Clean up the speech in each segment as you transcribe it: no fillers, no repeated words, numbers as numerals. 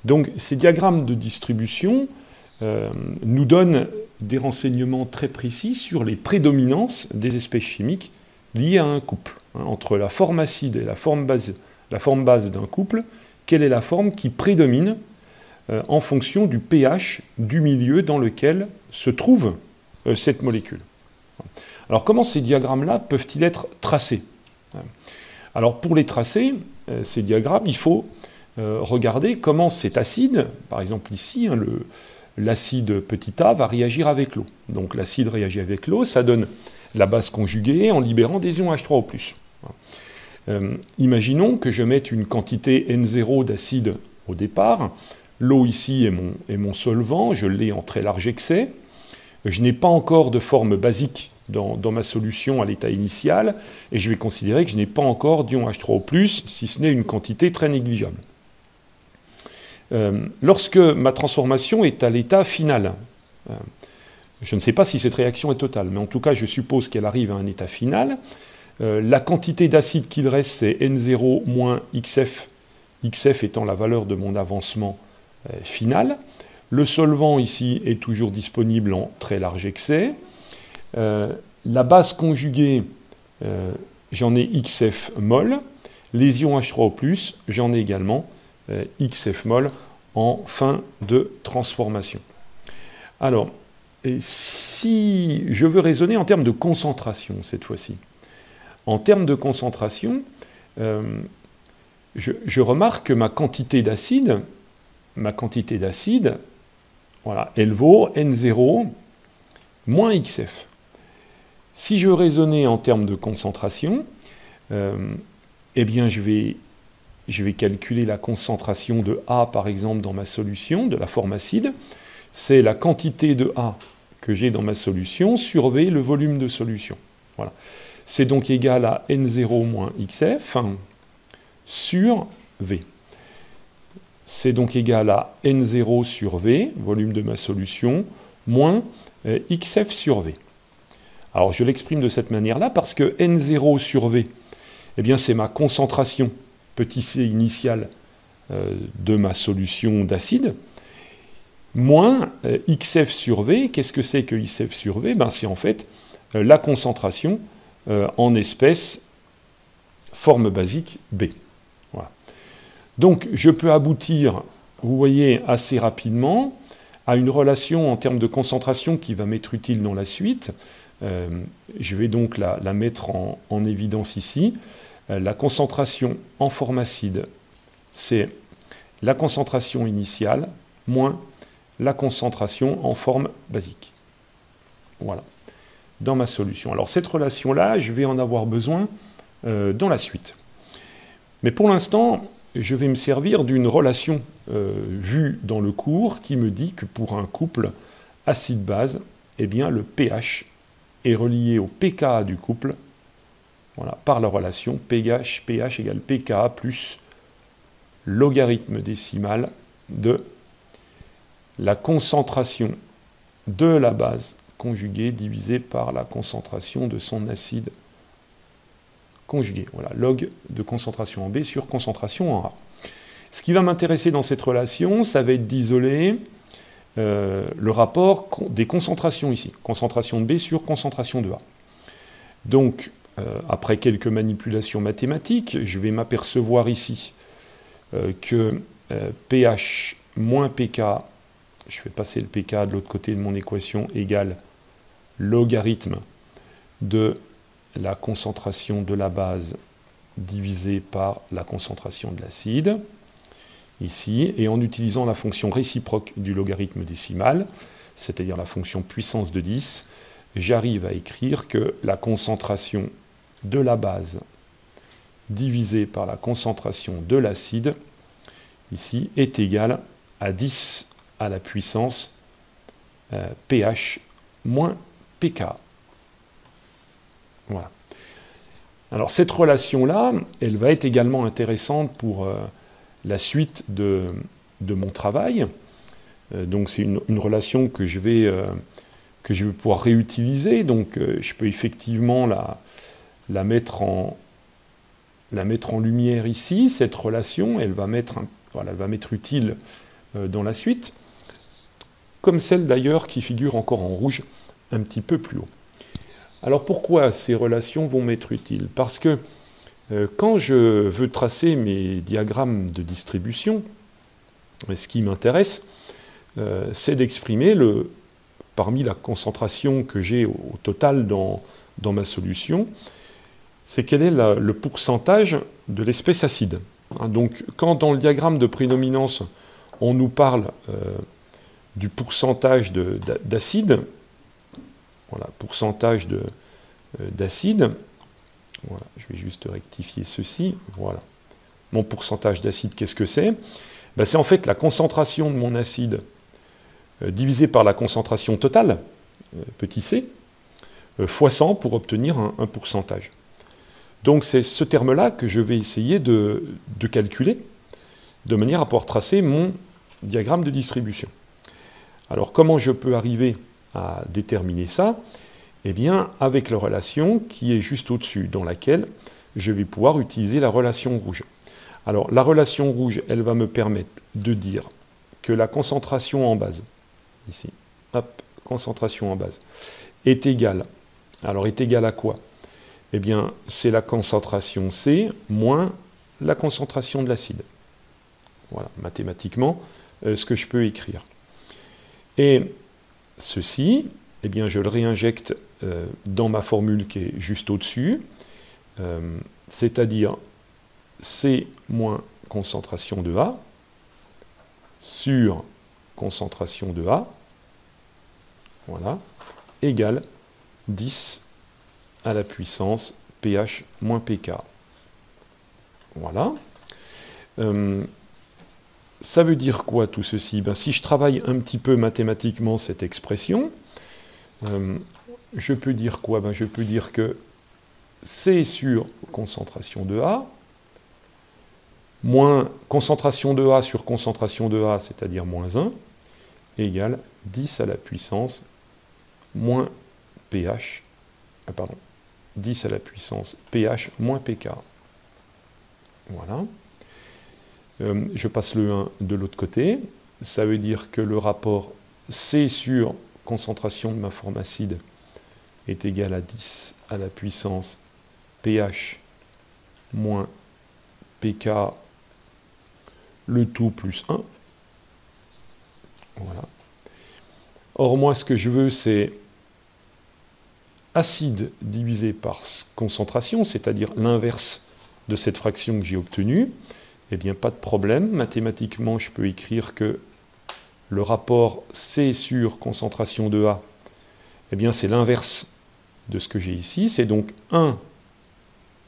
Donc ces diagrammes de distribution nous donnent des renseignements très précis sur les prédominances des espèces chimiques liées à un couple. Entre la forme acide et la forme base d'un couple, quelle est la forme qui prédomine en fonction du pH du milieu dans lequel se trouve cette molécule. Alors comment ces diagrammes-là peuvent-ils être tracés? Alors pour les tracer, ces diagrammes, il faut regarder comment cet acide, par exemple ici, l'acide petit a va réagir avec l'eau. Donc l'acide réagit avec l'eau, ça donne la base conjuguée en libérant des ions H3O+. Imaginons que je mette une quantité N0 d'acide au départ. L'eau ici est mon solvant, je l'ai en très large excès. Je n'ai pas encore de forme basique dans ma solution à l'état initial, et je vais considérer que je n'ai pas encore d'ion H3O+, si ce n'est une quantité très négligeable. Lorsque ma transformation est à l'état final, je ne sais pas si cette réaction est totale, mais en tout cas, je suppose qu'elle arrive à un état final. La quantité d'acide qu'il reste, c'est N0 moins XF, XF étant la valeur de mon avancement final. Le solvant ici est toujours disponible en très large excès. La base conjuguée, j'en ai XF mol. Les ions H3O+, j'en ai également XF mol en fin de transformation. Alors, si je veux raisonner en termes de concentration cette fois-ci, en termes de concentration, je remarque que ma quantité d'acide, voilà, elle vaut N0 moins XF. Si je veux raisonner en termes de concentration, eh bien je vais calculer la concentration de A, par exemple, dans ma solution, de la forme acide. C'est la quantité de A que j'ai dans ma solution sur V, le volume de solution. Voilà. C'est donc égal à N0 moins XF sur V. C'est donc égal à N0 sur V, volume de ma solution, moins XF sur V. Alors je l'exprime de cette manière-là parce que N0 sur V, eh bien c'est ma concentration, petit c initiale, de ma solution d'acide, moins XF sur V. Qu'est-ce que c'est que XF sur V? Ben, c'est en fait la concentration en espèce forme basique B. Voilà. Donc je peux aboutir, vous voyez, assez rapidement à une relation en termes de concentration qui va m'être utile dans la suite. Je vais donc la mettre en évidence ici. La concentration en forme acide, c'est la concentration initiale moins la concentration en forme basique. Voilà, dans ma solution. Alors cette relation-là, je vais en avoir besoin dans la suite. Mais pour l'instant, je vais me servir d'une relation vue dans le cours qui me dit que pour un couple acide-base, eh bien le pH est relié au pKa du couple, voilà, par la relation pH égale pKa plus logarithme décimal de la concentration de la base conjuguée divisée par la concentration de son acide conjugué. Voilà, log de concentration en B sur concentration en A. Ce qui va m'intéresser dans cette relation, ça va être d'isoler le rapport des concentrations ici. Concentration de B sur concentration de A. Donc, après quelques manipulations mathématiques, je vais m'apercevoir ici que pH moins pK, je vais passer le pK de l'autre côté de mon équation, égale logarithme de la concentration de la base divisée par la concentration de l'acide, ici, et en utilisant la fonction réciproque du logarithme décimal, c'est-à-dire la fonction puissance de 10, j'arrive à écrire que la concentration de la base divisée par la concentration de l'acide, ici, est égale à 10 à la puissance pH moins pK. Voilà. Alors cette relation-là, elle va être également intéressante pour la suite de mon travail. Donc c'est une relation que je vais pouvoir réutiliser. Donc je peux effectivement la mettre en lumière ici. Cette relation, elle va m'être utile dans la suite, comme celle d'ailleurs qui figure encore en rouge un petit peu plus haut. Alors pourquoi ces relations vont m'être utiles? Parce que quand je veux tracer mes diagrammes de distribution, ce qui m'intéresse, c'est d'exprimer parmi la concentration que j'ai au total dans ma solution, c'est quel est le pourcentage de l'espèce acide. Donc quand dans le diagramme de prédominance, on nous parle du pourcentage d'acide, voilà, pourcentage d'acide, voilà, je vais juste rectifier ceci, voilà. Mon pourcentage d'acide, qu'est-ce que c'est? Ben, c'est en fait la concentration de mon acide divisé par la concentration totale, petit c, fois 100 pour obtenir un pourcentage. Donc c'est ce terme-là que je vais essayer de calculer, de manière à pouvoir tracer mon diagramme de distribution. Alors comment je peux arriver à déterminer ça? Eh bien avec la relation qui est juste au-dessus, dans laquelle je vais pouvoir utiliser la relation rouge. Alors la relation rouge, elle va me permettre de dire que la concentration en base, ici, hop, concentration en base, est égale. Alors est égale à quoi? Eh bien c'est la concentration C moins la concentration de l'acide. Voilà, mathématiquement, ce que je peux écrire. Et ceci, eh bien je le réinjecte dans ma formule qui est juste au-dessus, c'est-à-dire C moins concentration de A sur concentration de A, voilà, égale 10 à la puissance pH moins pK. Voilà. Ça veut dire quoi tout ceci? Ben, si je travaille un petit peu mathématiquement cette expression, je peux dire quoi? Ben, je peux dire que C sur concentration de A, moins concentration de A sur concentration de A, c'est-à-dire moins 1, égale 10 à la puissance moins pH, pardon, 10 à la puissance pH moins pK. Voilà. Je passe le 1 de l'autre côté. Ça veut dire que le rapport C sur concentration de ma forme acide est égal à 10 à la puissance pH moins pK, le tout plus 1. Voilà. Or, moi, ce que je veux, c'est acide divisé par concentration, c'est-à-dire l'inverse de cette fraction que j'ai obtenue. Eh bien, pas de problème. Mathématiquement, je peux écrire que le rapport C sur concentration de A, eh bien, c'est l'inverse de ce que j'ai ici. C'est donc 1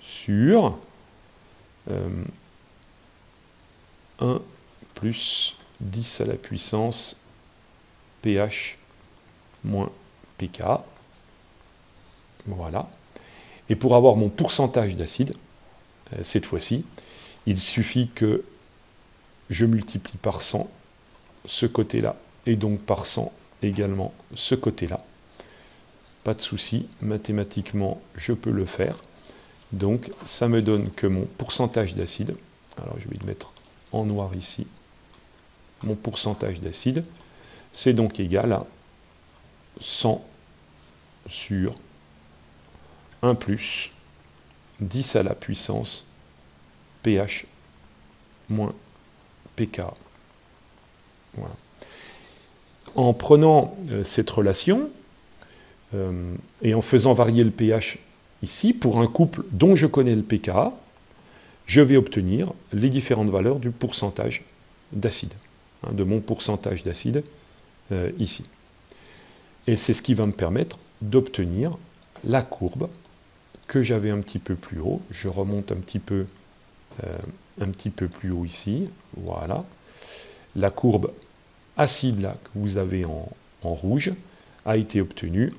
sur 1 plus 10 à la puissance pH moins pK. Voilà. Et pour avoir mon pourcentage d'acide, cette fois-ci, il suffit que je multiplie par 100 ce côté-là, et donc par 100 également ce côté-là. Pas de souci, mathématiquement, je peux le faire. Donc, ça me donne que mon pourcentage d'acide, alors je vais le mettre en noir ici, mon pourcentage d'acide, c'est donc égal à 100 sur 1 plus 10 à la puissance pH moins pK. Voilà. En prenant cette relation et en faisant varier le pH ici pour un couple dont je connais le pK, je vais obtenir les différentes valeurs du pourcentage d'acide, de mon pourcentage d'acide ici. Et c'est ce qui va me permettre d'obtenir la courbe que j'avais un petit peu plus haut. Je remonte un petit peu plus haut ici, voilà. La courbe acide là, que vous avez en rouge a été obtenue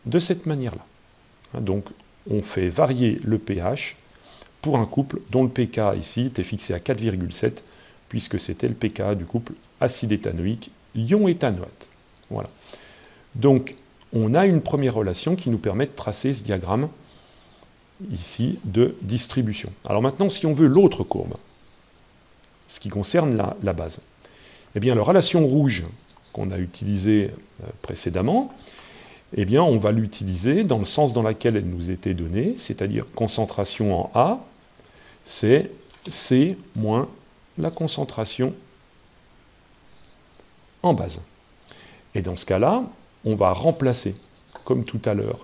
de cette manière-là. Donc on fait varier le pH pour un couple dont le pK ici était fixé à 4,7 puisque c'était le pK du couple acide éthanoïque ion éthanoate. Voilà. Donc on a une première relation qui nous permet de tracer ce diagramme ici de distribution. Alors maintenant, si on veut l'autre courbe, ce qui concerne la base, Eh bien, la relation rouge qu'on a utilisée précédemment, eh bien, on va l'utiliser dans le sens dans lequel elle nous était donnée, c'est-à-dire concentration en A, c'est C moins la concentration en base. Et dans ce cas-là, on va remplacer, comme tout à l'heure,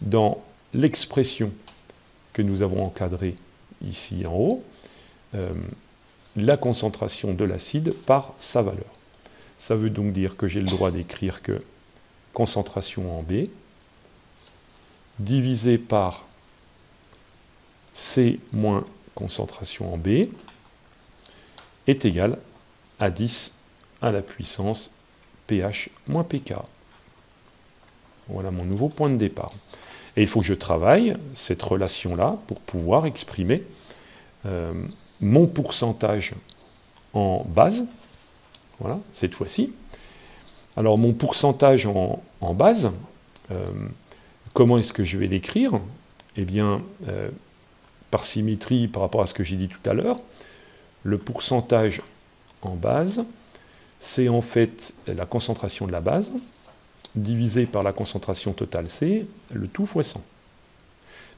dans l'expression que nous avons encadrée ici en haut, la concentration de l'acide par sa valeur. Ça veut donc dire que j'ai le droit d'écrire que concentration en B divisé par C moins concentration en B est égal à 10 à la puissance pH moins pK. Voilà mon nouveau point de départ. Et il faut que je travaille cette relation-là pour pouvoir exprimer mon pourcentage en base, voilà, cette fois-ci. Alors mon pourcentage en base, comment est-ce que je vais l'écrire? Eh bien, par symétrie par rapport à ce que j'ai dit tout à l'heure, le pourcentage en base, c'est en fait la concentration de la base divisé par la concentration totale C, le tout fois 100.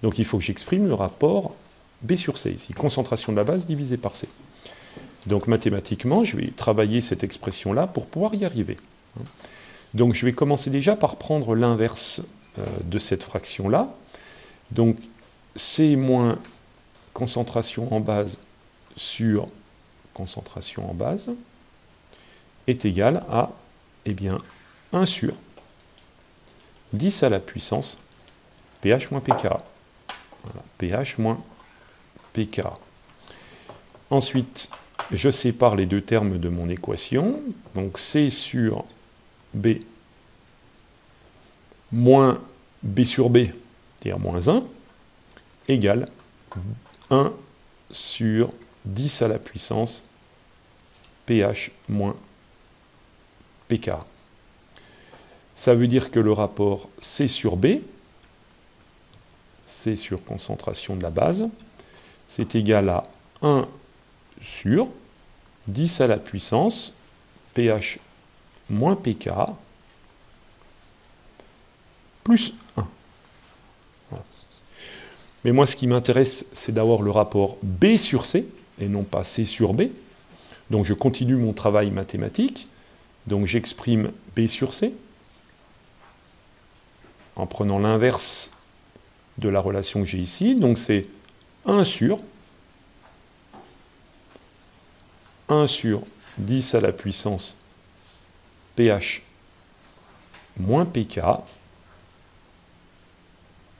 Donc il faut que j'exprime le rapport B sur C, ici, concentration de la base divisé par C. Donc mathématiquement, je vais travailler cette expression-là pour pouvoir y arriver. Donc je vais commencer déjà par prendre l'inverse de cette fraction-là. Donc C moins concentration en base sur concentration en base est égal à, eh bien, 1 sur 10 à la puissance pH moins pK. Voilà, pH moins pK. Ensuite, je sépare les deux termes de mon équation. Donc C sur B moins B sur B, c'est-à-dire moins 1, égale 1 sur 10 à la puissance pH moins pK. Ça veut dire que le rapport C sur B, C sur concentration de la base, c'est égal à 1 sur 10 à la puissance pH moins pK plus 1. Voilà. Mais moi, ce qui m'intéresse, c'est d'avoir le rapport B sur C, et non pas C sur B. Donc je continue mon travail mathématique. Donc j'exprime B sur C, en prenant l'inverse de la relation que j'ai ici. Donc c'est 1 sur 10 à la puissance pH moins pK,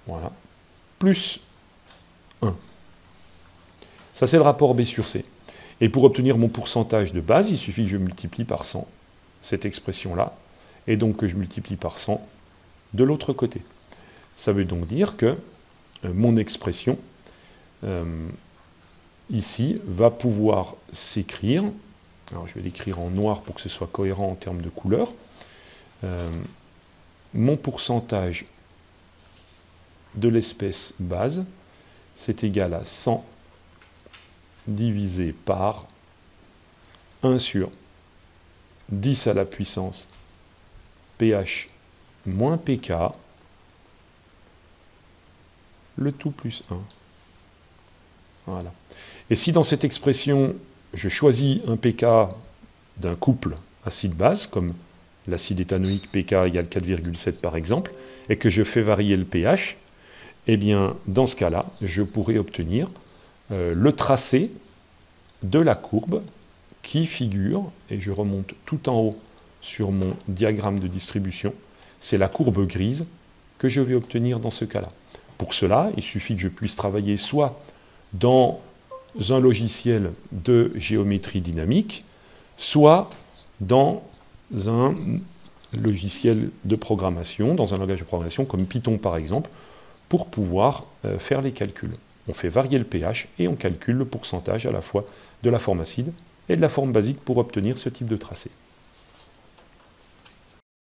voilà, plus 1. Ça, c'est le rapport B sur C. Et pour obtenir mon pourcentage de base, il suffit que je multiplie par 100 cette expression-là, et donc que je multiplie par 100 de l'autre côté. Ça veut donc dire que mon expression, ici, va pouvoir s'écrire, alors je vais l'écrire en noir pour que ce soit cohérent en termes de couleur, mon pourcentage de l'espèce base, c'est égal à 100 divisé par 1 sur 10 à la puissance pH moins pK, le tout plus 1. Voilà. Et si dans cette expression, je choisis un pK d'un couple acide-base, comme l'acide éthanoïque pK égale 4,7 par exemple, et que je fais varier le pH, eh bien, dans ce cas-là, je pourrais obtenir le tracé de la courbe qui figure, et je remonte tout en haut sur mon diagramme de distribution, c'est la courbe grise que je vais obtenir dans ce cas-là. Pour cela, il suffit que je puisse travailler soit dans un logiciel de géométrie dynamique, soit dans un logiciel de programmation, dans un langage de programmation comme Python par exemple, pour pouvoir faire les calculs. On fait varier le pH et on calcule le pourcentage à la fois de la forme acide et de la forme basique pour obtenir ce type de tracé.